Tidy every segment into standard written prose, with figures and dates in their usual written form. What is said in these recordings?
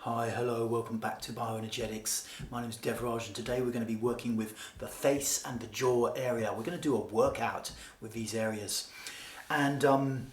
Hi, hello, welcome back to Bioenergetics. My name is Devraj and today we're going to be working with the face and the jaw area. We're going to do a workout with these areas. And,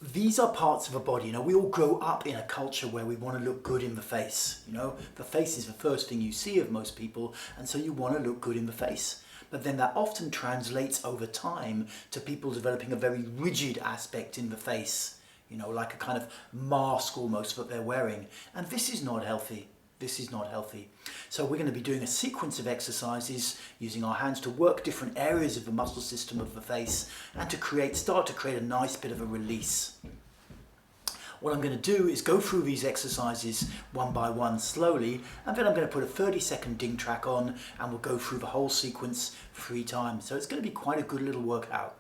these are parts of a body. We all grow up in a culture where we want to look good in the face. The face is the first thing you see of most people, and so you want to look good in the face. But then that often translates over time to people developing a very rigid aspect in the face. Like a kind of mask almost that they're wearing. And this is not healthy. This is not healthy. So we're going to be doing a sequence of exercises using our hands to work different areas of the muscle system of the face and to start to create a nice bit of a release. What I'm going to do is go through these exercises one by one slowly, and then I'm going to put a 30-second ding track on and we'll go through the whole sequence 3 times. So it's going to be quite a good little workout.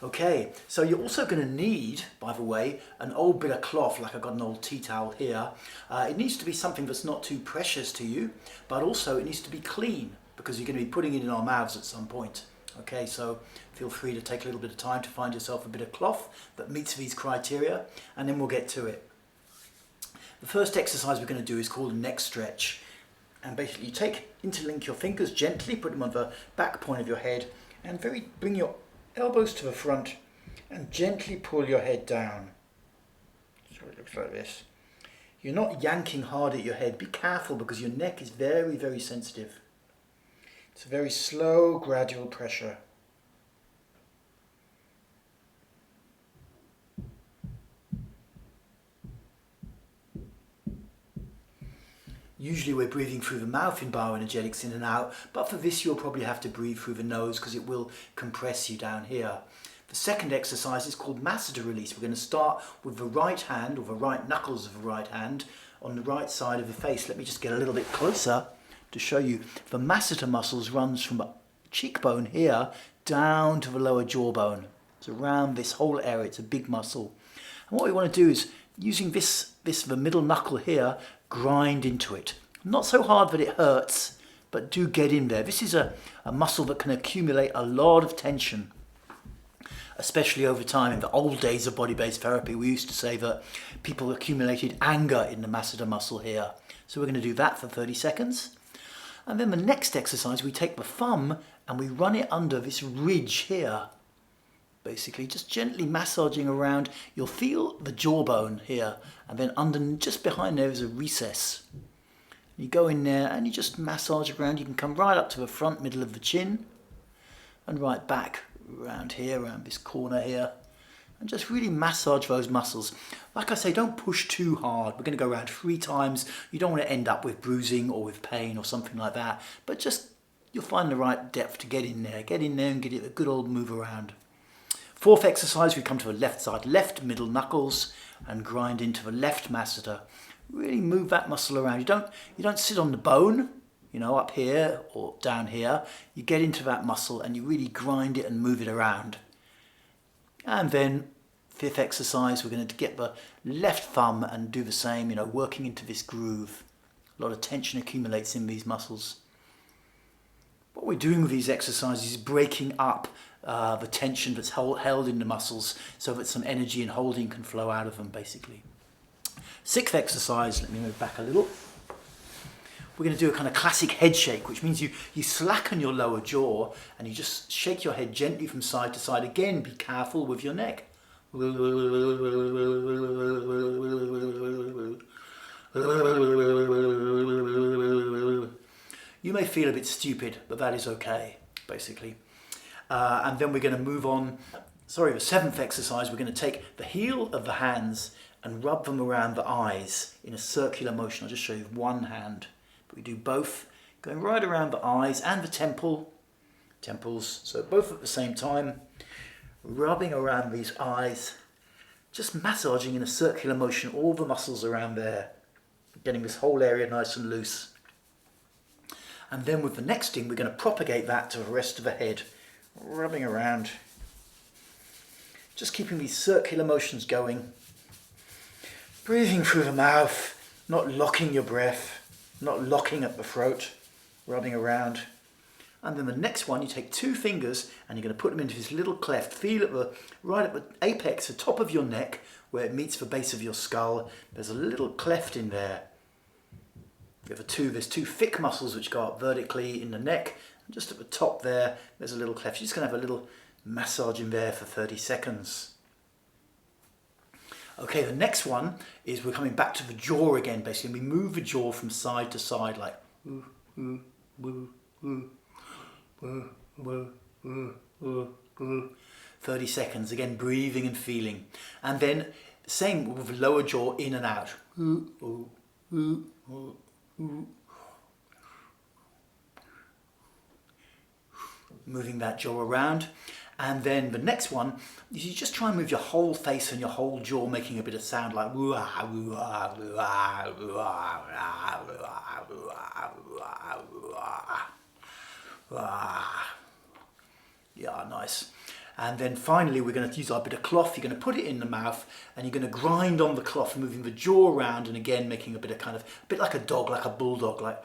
Okay, so you're also going to need, by the way, an old bit of cloth, like I've got an old tea towel here. It needs to be something that's not too precious to you, but also it needs to be clean because you're going to be putting it in our mouths at some point. Okay, so feel free to take a little bit of time to find yourself a bit of cloth that meets these criteria, and then we'll get to it. The first exercise we're going to do is called a neck stretch. And basically you interlink your fingers gently, put them on the back point of your head, and bring your elbows to the front and gently pull your head down. So it looks like this. You're not yanking hard at your head. Be careful because your neck is very, very sensitive. It's a very slow, gradual pressure. Usually we're breathing through the mouth in bioenergetics, in and out, but for this you'll probably have to breathe through the nose because it will compress you down here. The second exercise is called masseter release. We're going to start with the right hand, or the right knuckles of the right hand, on the right side of the face. Let me just get a little bit closer to show you. The masseter muscles runs from the cheekbone here down to the lower jawbone. It's around this whole area. It's a big muscle. And what we want to do is, using the middle knuckle here, grind into it. Not so hard that it hurts, but do get in there. This is a muscle that can accumulate a lot of tension, especially over time. In the old days of body-based therapy, we used to say that people accumulated anger in the masseter muscle here. So we're going to do that for 30 seconds. And then the next exercise, we take the thumb and we run it under this ridge here. Basically, just gently massaging around. You'll feel the jawbone here, and then just behind there is a recess. You go in there and you just massage around. You can come right up to the front middle of the chin and right back around here, around this corner here, and just really massage those muscles. Like I say, don't push too hard. We're going to go around 3 times. You don't want to end up with bruising or with pain or something like that, but just you'll find the right depth to get in there and get it a good old move around. Fourth exercise, we come to the left side, left middle knuckles, and grind into the left masseter. Really move that muscle around. You don't sit on the bone, up here or down here. You get into that muscle and you really grind it and move it around. And then fifth exercise, we're going to get the left thumb and do the same, working into this groove. A lot of tension accumulates in these muscles. What we're doing with these exercises is breaking up the tension that's held in the muscles so that some energy and holding can flow out of them, basically. Sixth exercise, let me move back a little. We're going to do a kind of classic head shake, which means you slacken your lower jaw and you just shake your head gently from side to side. Again, be careful with your neck. You may feel a bit stupid, but that is okay, basically. And then we're going to move on. The seventh exercise, we're going to take the heel of the hands and rub them around the eyes in a circular motion. I'll just show you one hand, but we do both, going right around the eyes and the temples. So both at the same time, rubbing around these eyes, just massaging in a circular motion all the muscles around there, getting this whole area nice and loose. And then with the next thing, we're going to propagate that to the rest of the head, rubbing around, just keeping these circular motions going, breathing through the mouth, not locking your breath, not locking at the throat, rubbing around. And then the next one, you take 2 fingers and you're going to put them into this little cleft. Feel right at the apex, the top of your neck, where it meets the base of your skull, there's a little cleft in there. There's two thick muscles which go up vertically in the neck, and just at the top there's a little cleft. You're just going to have a little massage in there for 30 seconds. Okay, the next one is we're coming back to the jaw again, basically. We move the jaw from side to side like 30 seconds, again breathing and feeling. And then same with the lower jaw, in and out. Moving that jaw around. And then the next one is you just try and move your whole face and your whole jaw, making a bit of sound like yeah, nice. And then finally we're going to use our bit of cloth. You're going to put it in the mouth and you're going to grind on the cloth, moving the jaw around and again making a bit of a bit like a dog, like a bulldog, like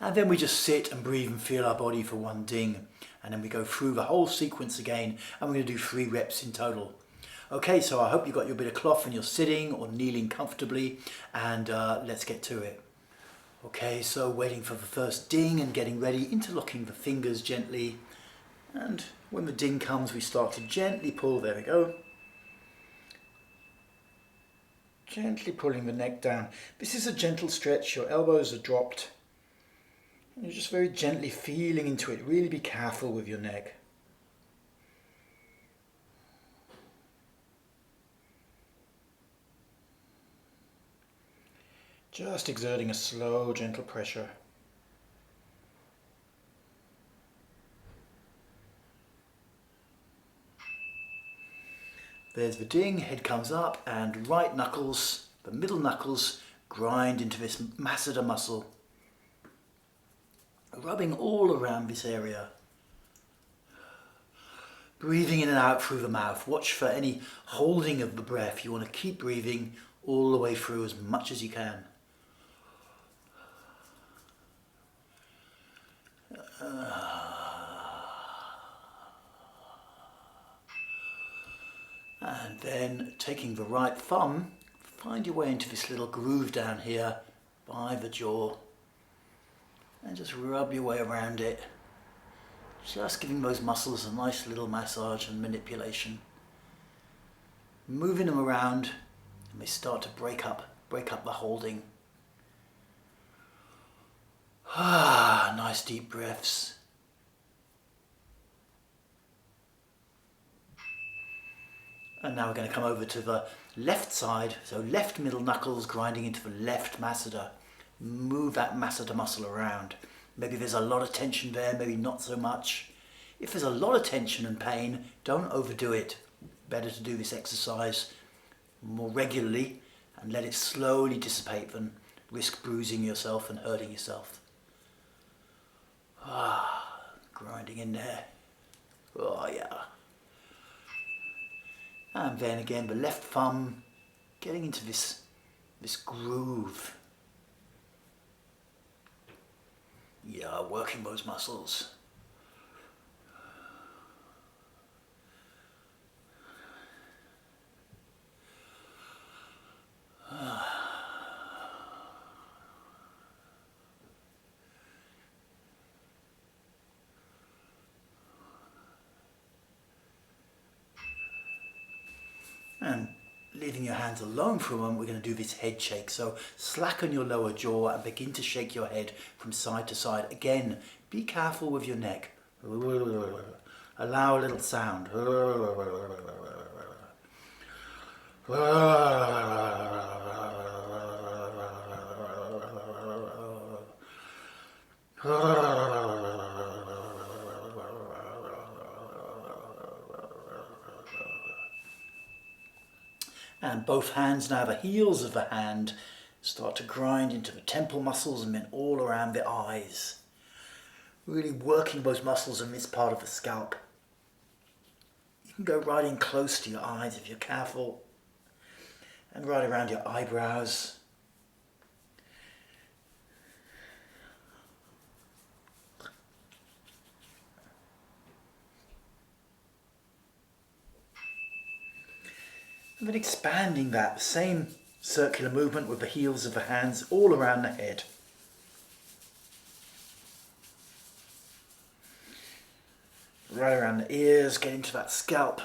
and then we just sit and breathe and feel our body for one ding, and then we go through the whole sequence again, and we're going to do 3 reps in total. Okay, so I hope you got your bit of cloth and you're sitting or kneeling comfortably, and let's get to it. Okay, so waiting for the first ding and getting ready, interlocking the fingers gently, and when the ding comes we start to gently pull, there we go. Gently pulling the neck down. This is a gentle stretch, your elbows are dropped. And you're just very gently feeling into it. Really be careful with your neck. Just exerting a slow, gentle pressure. There's the ding, head comes up, and right knuckles, the middle knuckles, grind into this masseter muscle, rubbing all around this area. Breathing in and out through the mouth. Watch for any holding of the breath. You want to keep breathing all the way through as much as you can. And then taking the right thumb, find your way into this little groove down here by the jaw and just rub your way around it, just giving those muscles a nice little massage and manipulation, moving them around, and they start to break up the holding. Nice deep breaths. And now we're going to come over to the left side, so left middle knuckles grinding into the left masseter. Move that masseter muscle around. Maybe there's a lot of tension there, maybe not so much. If there's a lot of tension and pain, don't overdo it. Better to do this exercise more regularly and let it slowly dissipate than risk bruising yourself and hurting yourself. Grinding in there. Oh yeah. And then again the left thumb getting into this groove. Yeah, working those muscles. And leaving your hands alone for a moment, we're going to do this head shake. So slacken your lower jaw and begin to shake your head from side to side. Again, be careful with your neck. Allow a little sound. And both hands now, the heels of the hand start to grind into the temple muscles and then all around the eyes. Really working those muscles in this part of the scalp. You can go right in close to your eyes if you're careful. And right around your eyebrows. And then expanding that, same circular movement with the heels of the hands all around the head. Right around the ears, get into that scalp.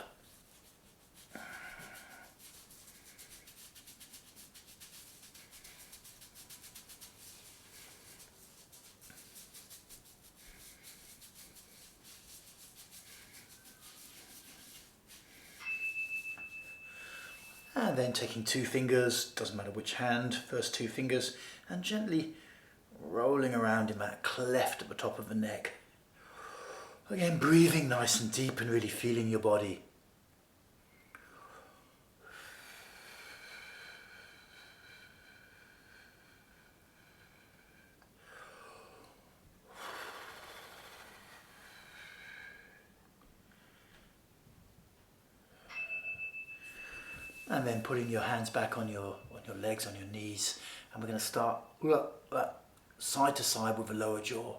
And then taking 2 fingers, doesn't matter which hand, first 2 fingers, and gently rolling around in that cleft at the top of the neck. Again, breathing nice and deep and really feeling your body. And then putting your hands back on your legs, on your knees, and we're going to start side to side with the lower jaw.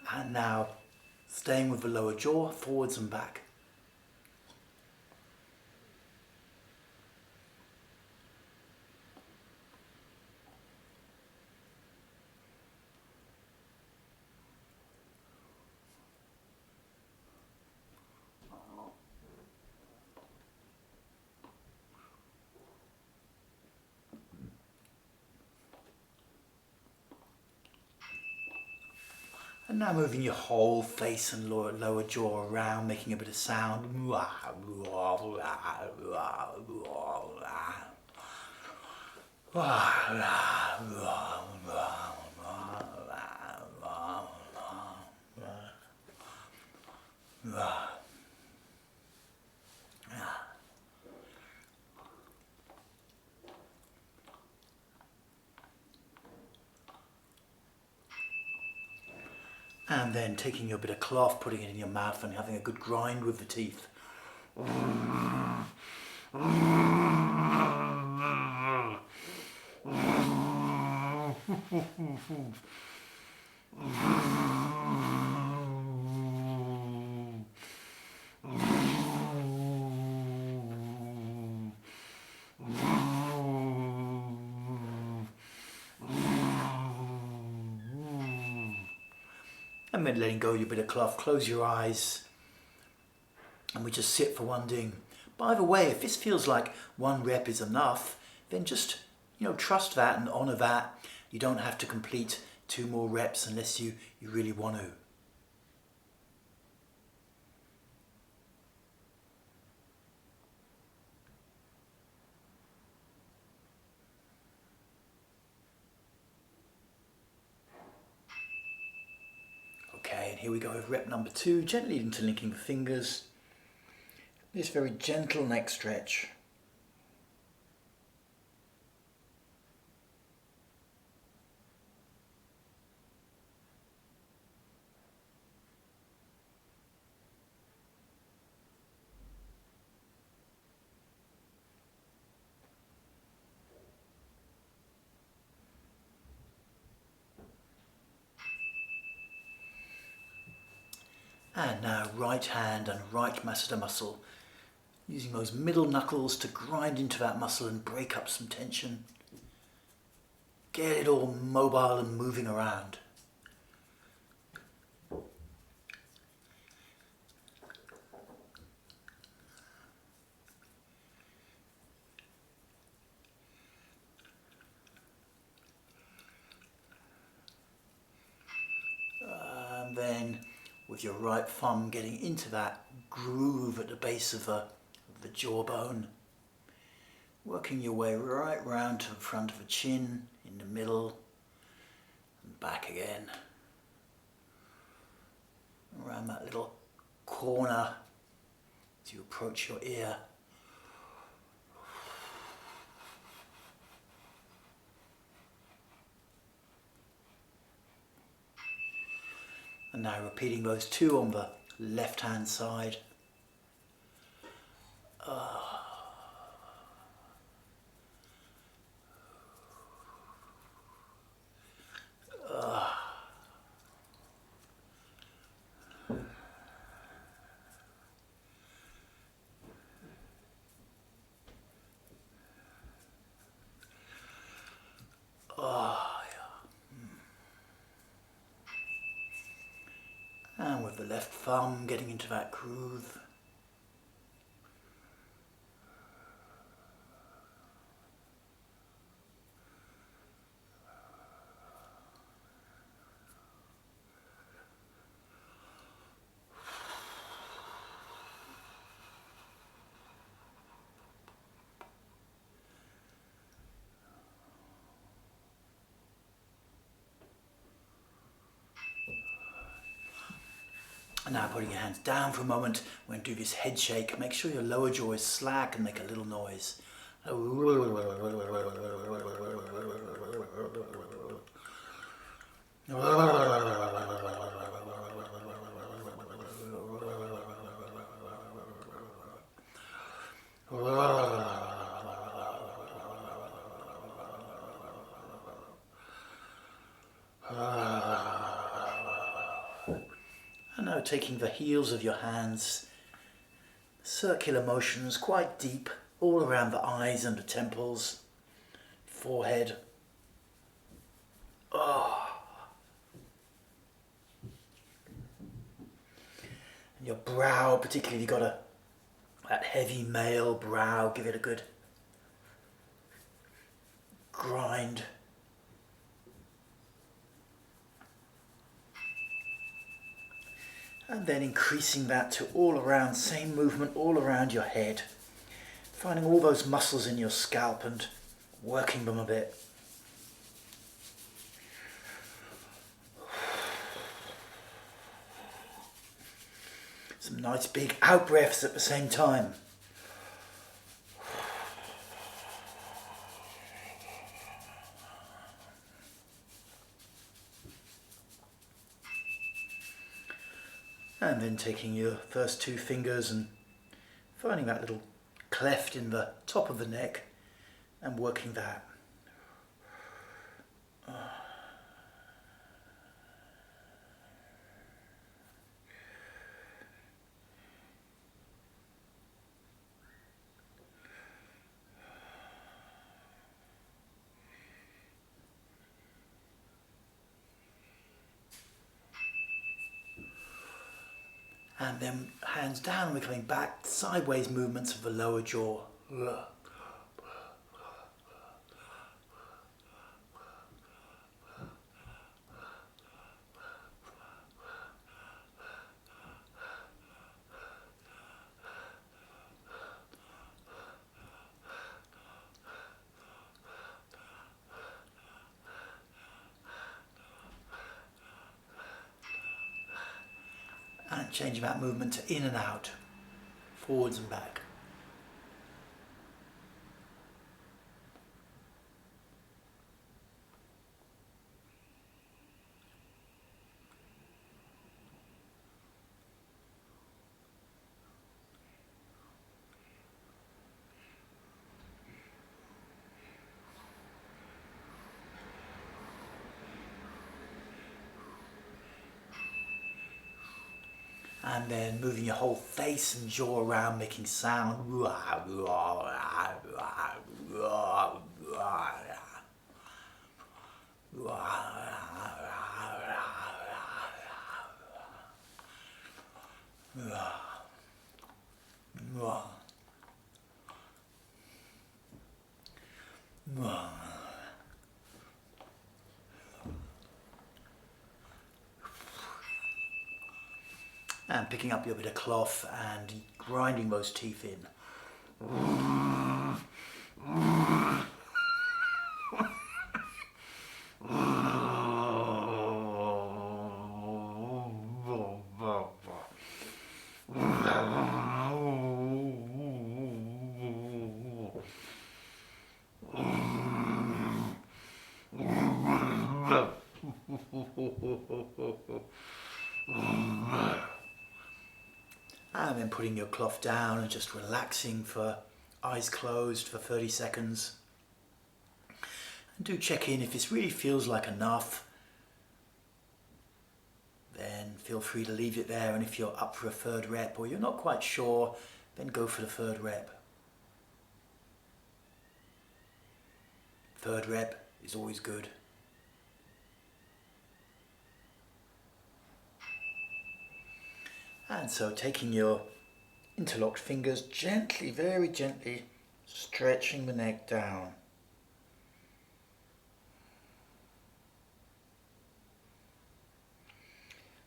And now, staying with the lower jaw, forwards and back. And now moving your whole face and lower jaw around, making a bit of sound. And then taking your bit of cloth, putting it in your mouth and having a good grind with the teeth. And then letting go of your bit of cloth, close your eyes, and we just sit for one ding. By the way, if this feels like 1 rep is enough, then just, trust that and honor that. You don't have to complete 2 more reps unless you really want to. Okay, and here we go with rep number 2, gently interlinking the fingers. This very gentle neck stretch. And now right hand and right masseter muscle. Using those middle knuckles to grind into that muscle and break up some tension. Get it all mobile and moving around. And then with your right thumb getting into that groove at the base of the jawbone. Working your way right round to the front of the chin, in the middle, and back again. Around that little corner as you approach your ear. And now repeating those two on the left hand side. And with the left thumb getting into that groove. And now putting your hands down for a moment, we're going to do this head shake. Make sure your lower jaw is slack and make a little noise. And now taking the heels of your hands, circular motions quite deep, all around the eyes and the temples, forehead. And your brow, particularly if you've got that heavy male brow, give it a good grind. And then increasing that to all around, same movement all around your head. Finding all those muscles in your scalp and working them a bit. Some nice big out breaths at the same time. And then taking your first two fingers and finding that little cleft in the top of the neck and working that. And then hands down, we're coming back, sideways movements of the lower jaw. And changing that movement to in and out, forwards and back. And then moving your whole face and jaw around, making sound. And picking up your bit of cloth and grinding those teeth in. And then putting your cloth down and just relaxing for eyes closed for 30 seconds. And do check in if this really feels like enough. Then feel free to leave it there, and if you're up for a third rep or you're not quite sure, then go for the third rep. Third rep is always good. And so taking your interlocked fingers, gently, very gently, stretching the neck down.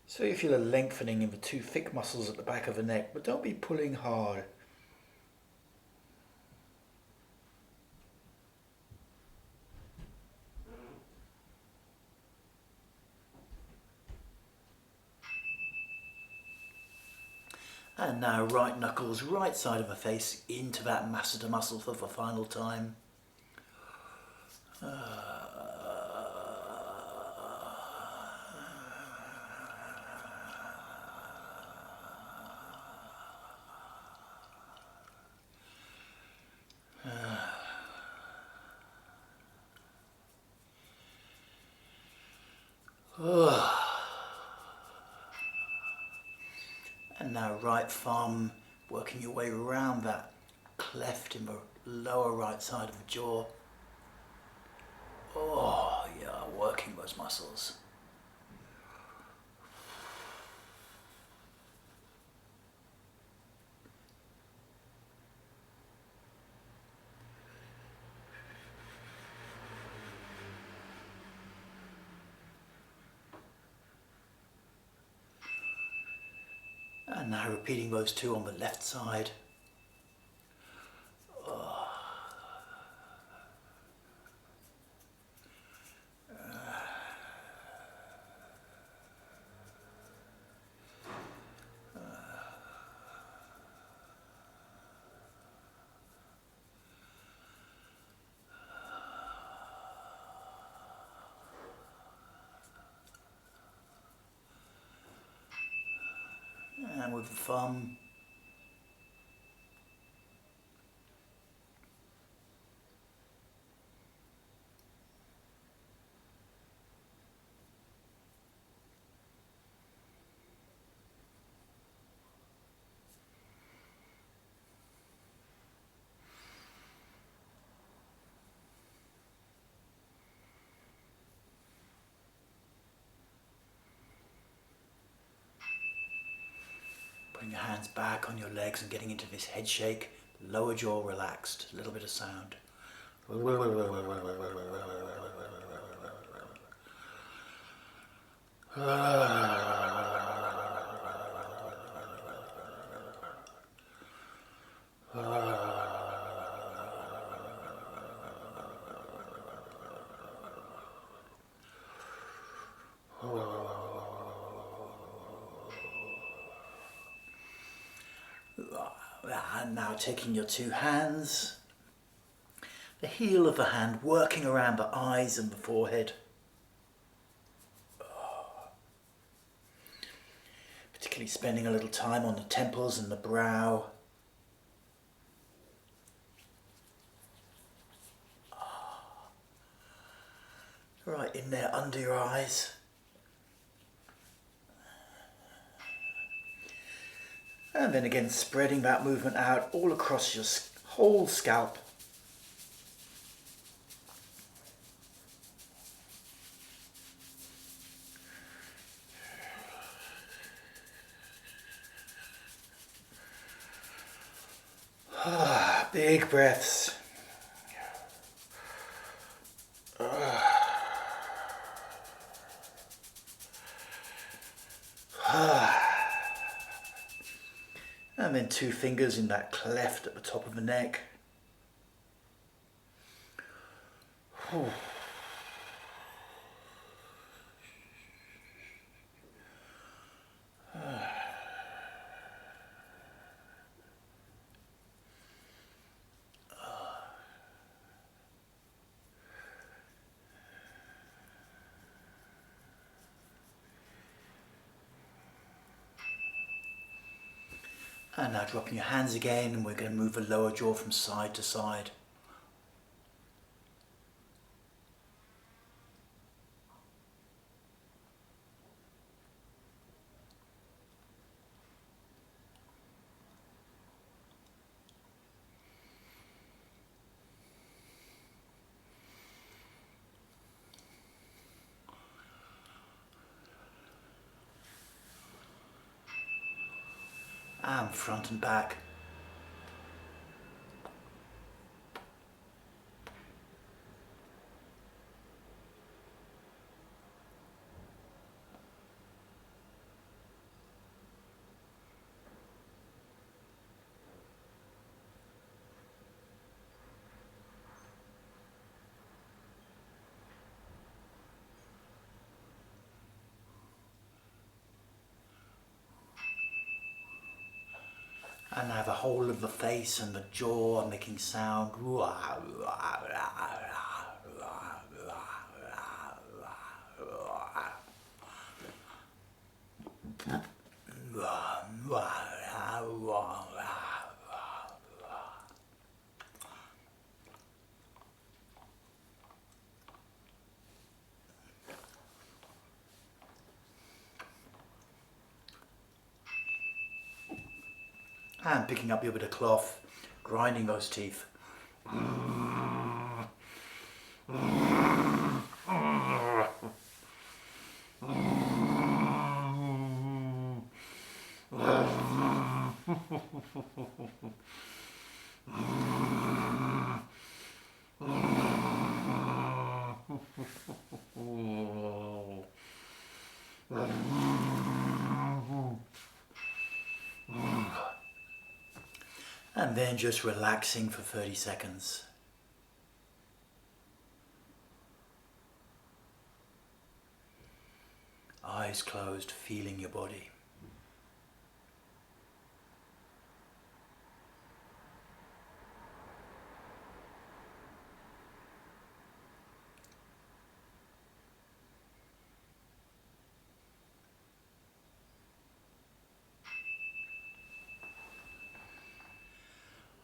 So you feel a lengthening in the two thick muscles at the back of the neck, but don't be pulling hard. And now right knuckles, right side of the face into that masseter muscle for the final time. And now right thumb, working your way around that cleft in the lower right side of the jaw. Oh yeah, working those muscles. And now repeating those two on the left side. And with the thumb. Putting your hands back on your legs and getting into this head shake, lower jaw relaxed, a little bit of sound. And now taking your two hands, the heel of the hand working around the eyes and the forehead. Particularly spending a little time on the temples and the brow. Right in there under your eyes. And then again spreading that movement out all across your whole scalp. Big breaths. And then two fingers in that cleft at the top of the neck. And now dropping your hands again, and we're going to move the lower jaw from side to side. And front and back. And now the whole of the face and the jaw are making sound. And picking up your bit of cloth, grinding those teeth. And then just relaxing for 30 seconds. Eyes closed, feeling your body.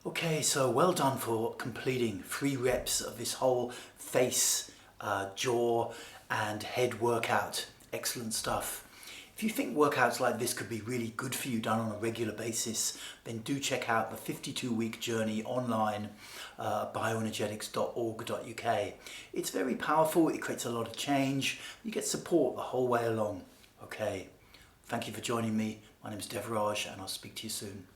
Okay, so well done for completing 3 reps of this whole face, jaw and head workout. Excellent stuff. If you think workouts like this could be really good for you done on a regular basis, then do check out the 52-week journey online at bioenergetics.org.uk. It's very powerful, it creates a lot of change, you get support the whole way along. Okay, thank you for joining me. My name is Devraj and I'll speak to you soon.